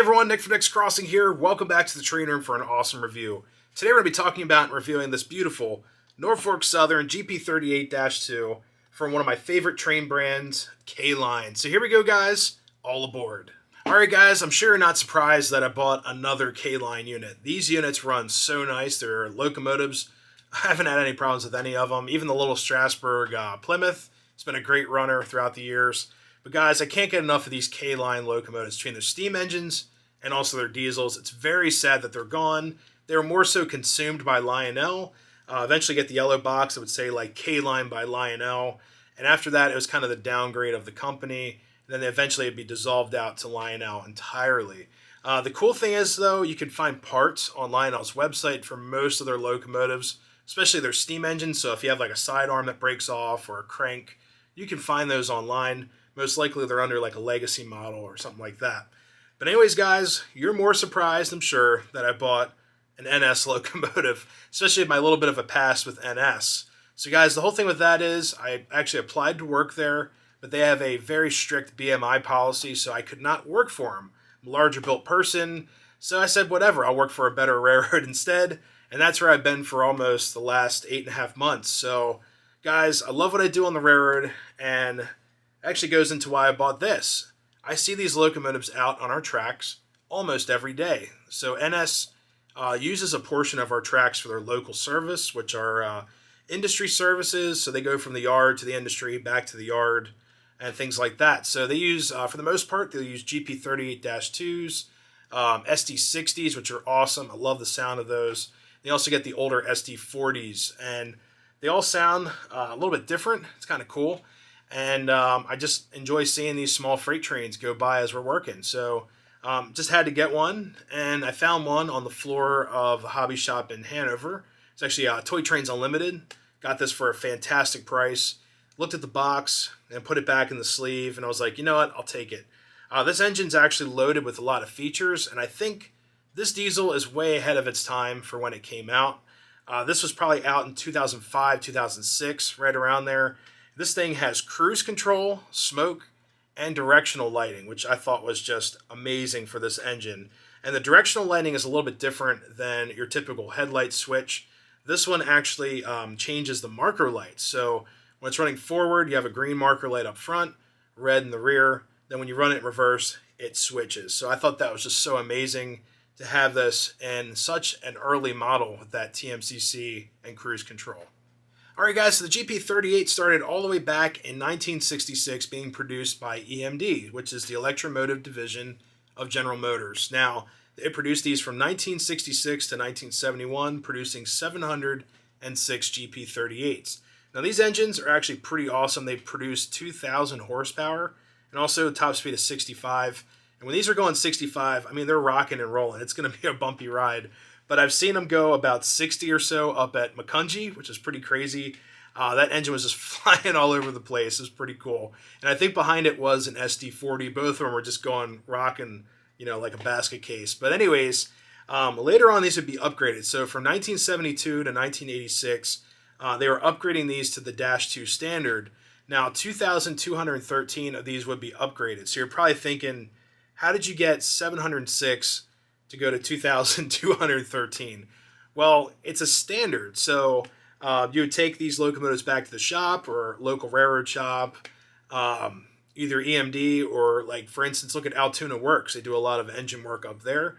everyone, Nick from Nick's Crossing here. Welcome back to the train room for an awesome review. Today we're going to be talking about and reviewing this beautiful Norfolk Southern GP38-2 from one of my favorite train brands, K-Line. So here we go, guys. All aboard. Alright guys, I'm sure you're not surprised that I bought another K-Line unit. These units run so nice. They're locomotives. I haven't had any problems with any of them. Even the little Strasburg Plymouth. It's been a great runner throughout the years. But guys, I can't get enough of these K-Line locomotives between their steam engines and also their diesels. It's very sad that they're gone. They were more so consumed by Lionel. Eventually get the yellow box that would say like K-Line by Lionel. And after that, it was kind of the downgrade of the company. And then eventually it'd be dissolved out to Lionel entirely. The cool thing is, though, you can find parts on Lionel's website for most of their locomotives, especially their steam engines. So if you have like a sidearm that breaks off or a crank, you can find those online. Most likely they're under like a legacy model or something like that. But anyways, guys, you're more surprised, I'm sure, that I bought an NS locomotive, especially my little bit of a past with NS. So guys, the whole thing with that is I actually applied to work there, but they have a very strict BMI policy, so I could not work for them. I'm a larger built person, so I said, whatever, I'll work for a better railroad instead. And that's where I've been for almost the last 8.5 months. So guys, I love what I do on the railroad, and actually goes into why I bought this. I see these locomotives out on our tracks almost every day. So NS uses a portion of our tracks for their local service, which are industry services. So they go from the yard to the industry, back to the yard, and things like that. So they use, for the most part, they'll use GP38-2s, SD60s, which are awesome. I love the sound of those. They also get the older SD40s, and they all sound a little bit different. It's kind of cool. And I just enjoy seeing these small freight trains go by as we're working. So just had to get one, and I found one on the floor of a hobby shop in Hanover. It's actually Toy Trains Unlimited. Got this for a fantastic price. Looked at the box and put it back in the sleeve, and I was like, you know what, I'll take it. This engine's actually loaded with a lot of features, and I think this diesel is way ahead of its time for when it came out. This was probably out in 2005, 2006, right around there. This thing has cruise control, smoke, and directional lighting, which I thought was just amazing for this engine. And the directional lighting is a little bit different than your typical headlight switch. This one actually changes the marker lights. So when it's running forward, you have a green marker light up front, red in the rear. Then when you run it in reverse, it switches. So I thought that was just so amazing to have this in such an early model with that TMCC and cruise control. Alright guys, so the GP38 started all the way back in 1966 being produced by EMD, which is the Electromotive Division of General Motors. Now, they produced these from 1966 to 1971, producing 706 GP38s. Now these engines are actually pretty awesome. They produce 2,000 horsepower and also a top speed of 65. And when these are going 65, I mean, they're rocking and rolling. It's going to be a bumpy ride. But I've seen them go about 60 or so up at Macungie, which is pretty crazy. That engine was just flying all over the place. It was pretty cool. And I think behind it was an SD40. Both of them were just going rocking, you know, like a basket case. But anyways, later on these would be upgraded. So from 1972 to 1986, they were upgrading these to the Dash 2 standard. Now, 2,213 of these would be upgraded. So you're probably thinking, how did you get 706 to go to 2,213? Well, it's a standard. So you would take these locomotives back to the shop or local railroad shop, either EMD or, like, for instance, look at Altoona Works. They do a lot of engine work up there.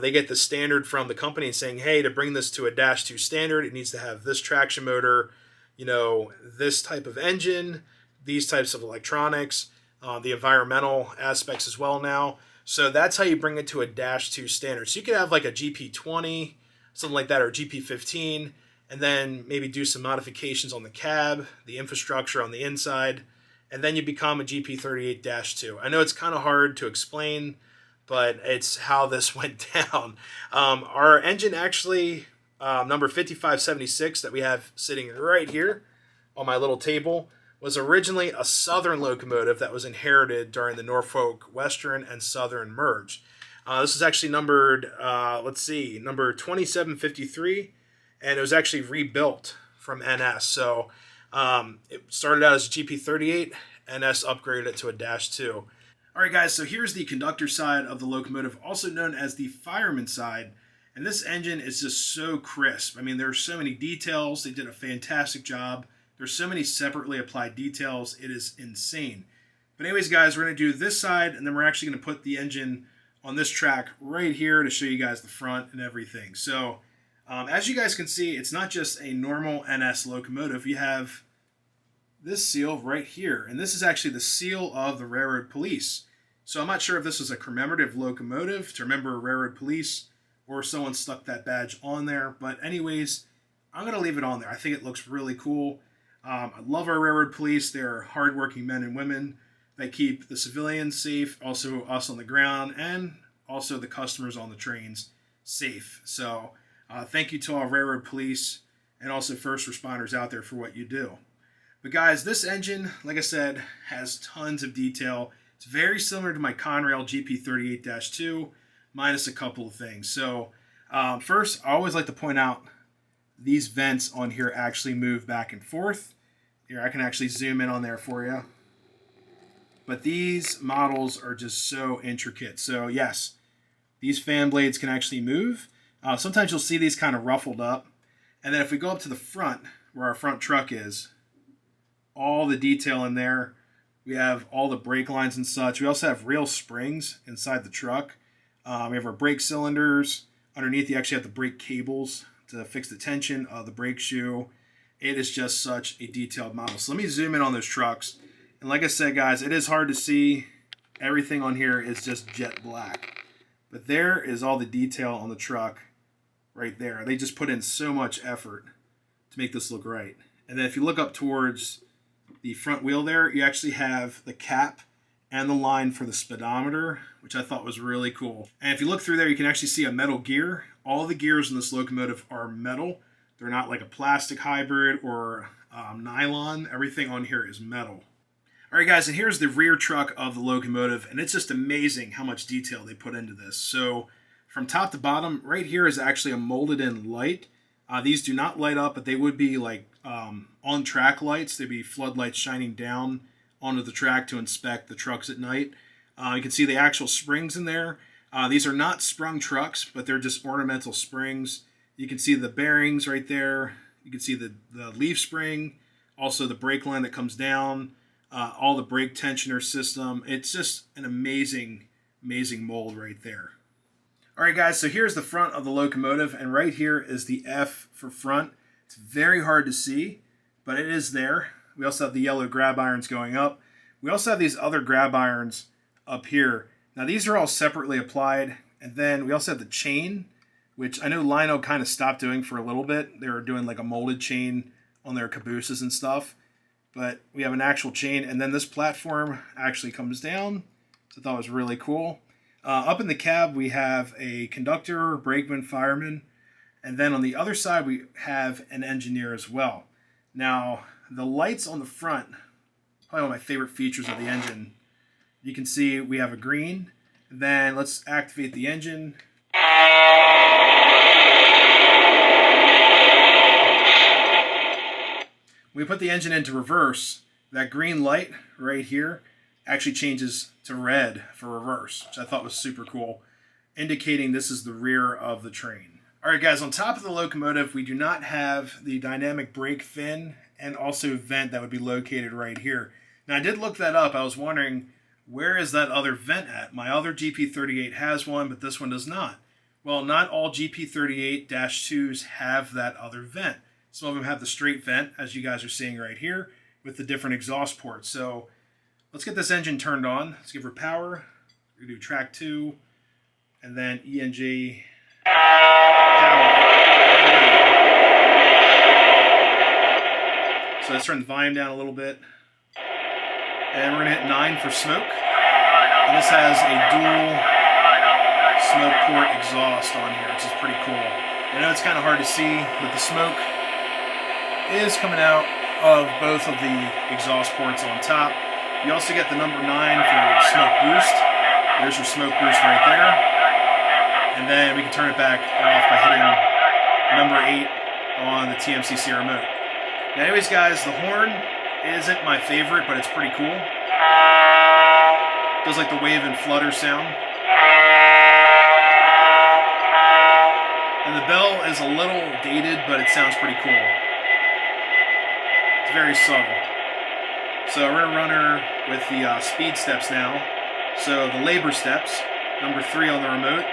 They get the standard from the company saying, hey, to bring this to a Dash 2 standard, it needs to have this traction motor, you know, this type of engine, these types of electronics, the environmental aspects as well now. So that's how you bring it to a Dash 2 standard. So you could have like a GP20, something like that, or GP15, and then maybe do some modifications on the cab, the infrastructure on the inside, and then you become a GP38-2. I know it's kind of hard to explain, but it's how this went down. Our engine actually, number 5576 that we have sitting right here on my little table, was originally a Southern locomotive that was inherited during the Norfolk Western and Southern merge. This is actually numbered, number 2753, and it was actually rebuilt from NS. So it started out as a GP38, NS upgraded it to a Dash 2. All right, guys, so here's the conductor side of the locomotive, also known as the fireman side. And this engine is just so crisp. I mean, there's so many details. They did a fantastic job. There's so many separately applied details. It is insane. But anyways, guys, we're going to do this side, and then we're actually going to put the engine on this track right here to show you guys the front and everything. So as you guys can see, it's not just a normal NS locomotive. You have this seal right here, and this is actually the seal of the Railroad Police. So I'm not sure if this was a commemorative locomotive to remember Railroad Police or someone stuck that badge on there. But anyways, I'm going to leave it on there. I think it looks really cool. I love our Railroad Police. They're hardworking men and women that keep the civilians safe, also us on the ground, and also the customers on the trains safe. So thank you to all Railroad Police and also first responders out there for what you do. But guys, this engine, like I said, has tons of detail. It's very similar to my Conrail GP38-2, minus a couple of things. So first, I always like to point out these vents on here actually move back and forth. Here, I can actually zoom in on there for you. But these models are just so intricate. So yes, these fan blades can actually move. Sometimes you'll see these kind of ruffled up. And then if we go up to the front, where our front truck is, all the detail in there. We have all the brake lines and such. We also have real springs inside the truck. We have our brake cylinders. Underneath, you actually have the brake cables to fix the tension of the brake shoe. It is just such a detailed model. So let me zoom in on those trucks. And like I said, guys, it is hard to see. Everything on here is just jet black. But there is all the detail on the truck right there. They just put in so much effort to make this look right. And then if you look up towards the front wheel there, you actually have the cap and the line for the speedometer, which I thought was really cool. And if you look through there, you can actually see a metal gear. All the gears in this locomotive are metal. They're not like a plastic hybrid or nylon. Everything on here is metal. All right, guys, and here's the rear truck of the locomotive, and it's just amazing how much detail they put into this. So from top to bottom, right here is actually a molded-in light. These do not light up, but they would be like on-track lights. They'd be floodlights shining down onto the track to inspect the trucks at night. You can see the actual springs in there. These are not sprung trucks, but they're just ornamental springs. You can see the bearings right there. You can see the leaf spring, also the brake line that comes down, all the brake tensioner system. It's just an amazing, amazing mold right there. All right, guys, so here's the front of the locomotive, and right here is the F for front. It's very hard to see, but it is there. We also have the yellow grab irons going up. We also have these other grab irons up here. Now, these are all separately applied, and then we also have the chain, which I know Lino kind of stopped doing for a little bit. They were doing like a molded chain on their cabooses and stuff, but we have an actual chain, and then this platform actually comes down, so I thought it was really cool. Up in the cab, we have a conductor, brakeman, fireman, and then on the other side, we have an engineer as well. Now, the lights on the front, probably one of my favorite features of the engine. You can see we have a green. Then let's activate the engine. When we put the engine into reverse, that green light right here actually changes to red for reverse, which I thought was super cool, indicating this is the rear of the train. All right, guys, on top of the locomotive, we do not have the dynamic brake fin and also vent that would be located right here. Now, I did look that up. I was wondering, where is that other vent at? My other GP38 has one, but this one does not. Well, not all GP38-2s have that other vent. Some of them have the straight vent, as you guys are seeing right here, with the different exhaust ports. So let's get this engine turned on. Let's give her power. We're going to do track 2, and then ENG power. So let's turn the volume down a little bit. And we're going to hit 9 for smoke. And this has a dual smoke port exhaust on here, which is pretty cool. I know it's kind of hard to see, but the smoke is coming out of both of the exhaust ports on top. You also get the number 9 for smoke boost. There's your smoke boost right there. And then we can turn it back off by hitting number 8 on the TMCC remote. Now, anyways, guys, the horn isn't my favorite, but it's pretty cool. Does like the wave and flutter sound. And the bell is a little dated, but it sounds pretty cool. It's very subtle. So we're going to run her with the speed steps now. So the labor steps, number 3 on the remote.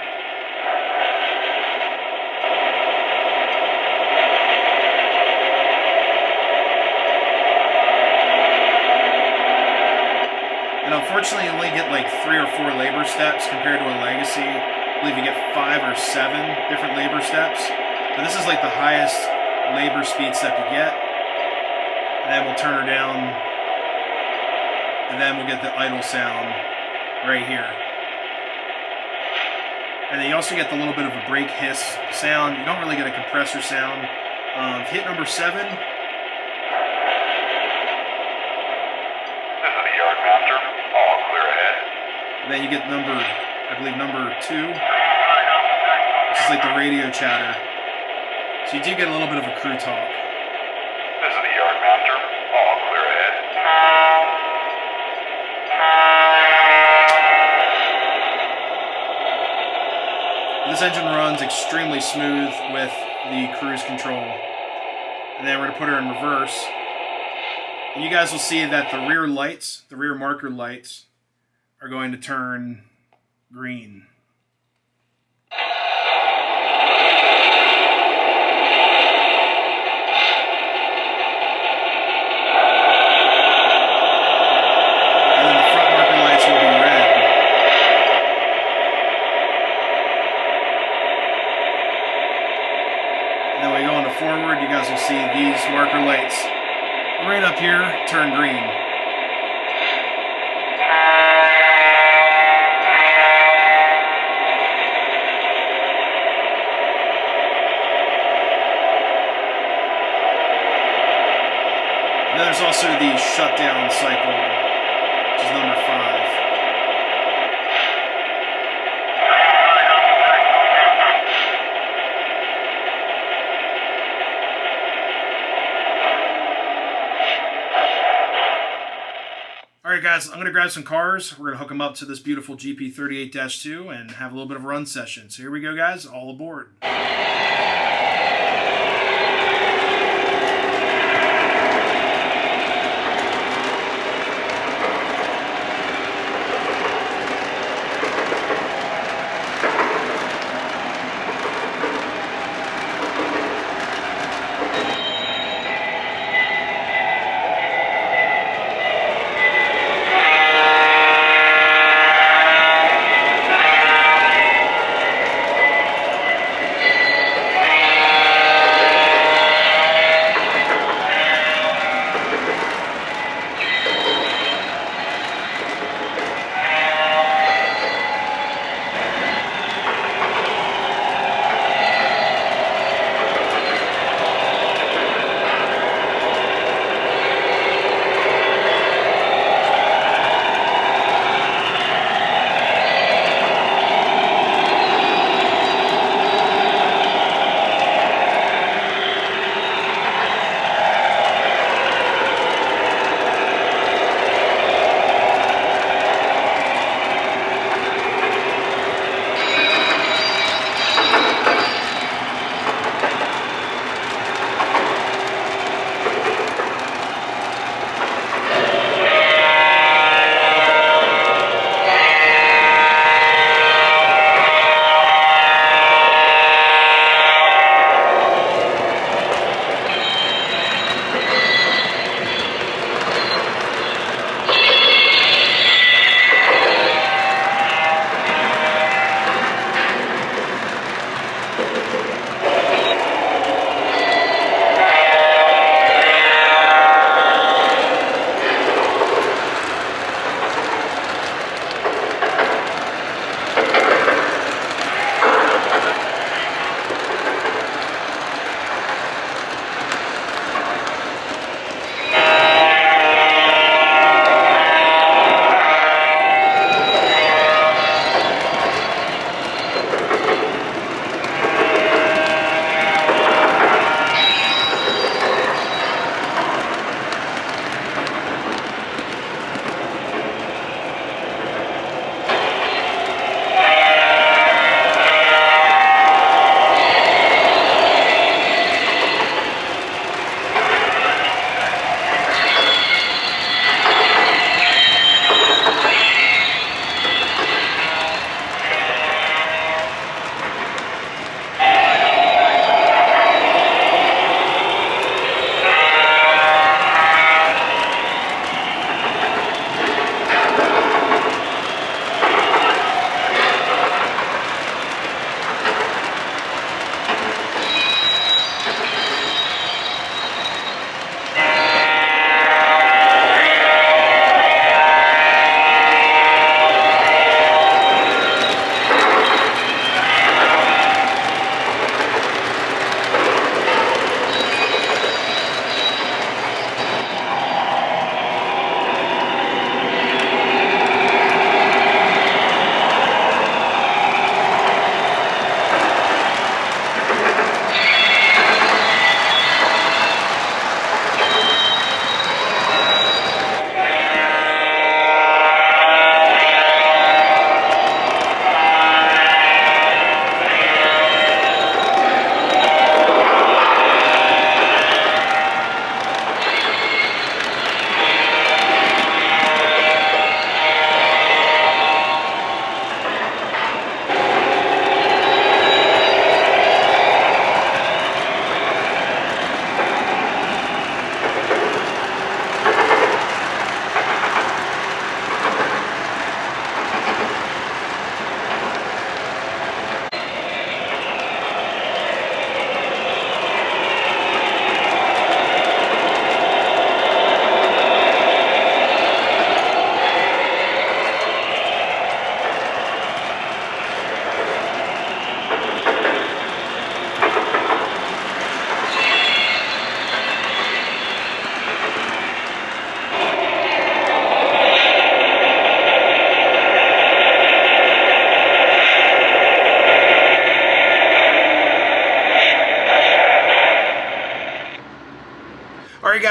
And unfortunately, you only get like 3 or 4 labor steps compared to a Legacy. I believe you get 5 or 7 different labor steps. But this is like the highest labor speed step you get. And then we'll turn her down. And then we'll get the idle sound right here. And then you also get the little bit of a brake hiss sound. You don't really get a compressor sound. Hit number 7. And then you get number, I believe number 2, which is like the radio chatter. So you do get a little bit of a crew talk. This is the yard master. All clear ahead. This engine runs extremely smooth with the cruise control. And then we're going to put her in reverse. And you guys will see that the rear lights, the rear marker lights, are going to turn green. And then the front marker lights will be red. And then when we go into forward, you guys will see these marker lights right up here turn green. And then there's also the shutdown cycle, which is number 5. Alright guys, I'm going to grab some cars. We're going to hook them up to this beautiful GP38-2 and have a little bit of a run session. So here we go guys, all aboard.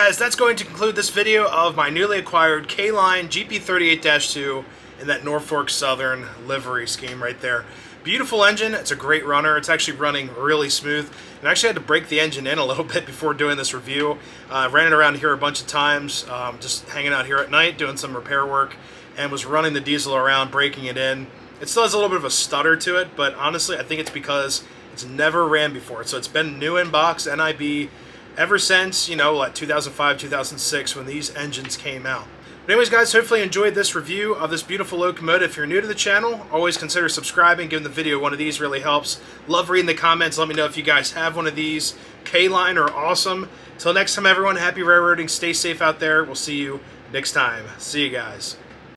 guys, that's going to conclude this video of my newly acquired K-Line GP38-2 in that Norfolk Southern livery scheme right there. Beautiful engine. It's a great runner. It's actually running really smooth. And I actually had to break the engine in a little bit before doing this review. I ran it around here a bunch of times, just hanging out here at night, doing some repair work, and was running the diesel around, breaking it in. It still has a little bit of a stutter to it, but honestly, I think it's because it's never ran before. So it's been new in box, NIB, ever since, you know, like 2005, 2006, when these engines came out. But anyways, guys, hopefully you enjoyed this review of this beautiful locomotive. If you're new to the channel, always consider subscribing. Giving the video one of these really helps. Love reading the comments. Let me know if you guys have one of these. K-Line are awesome. Till next time, everyone, happy railroading. Stay safe out there. We'll see you next time. See you guys.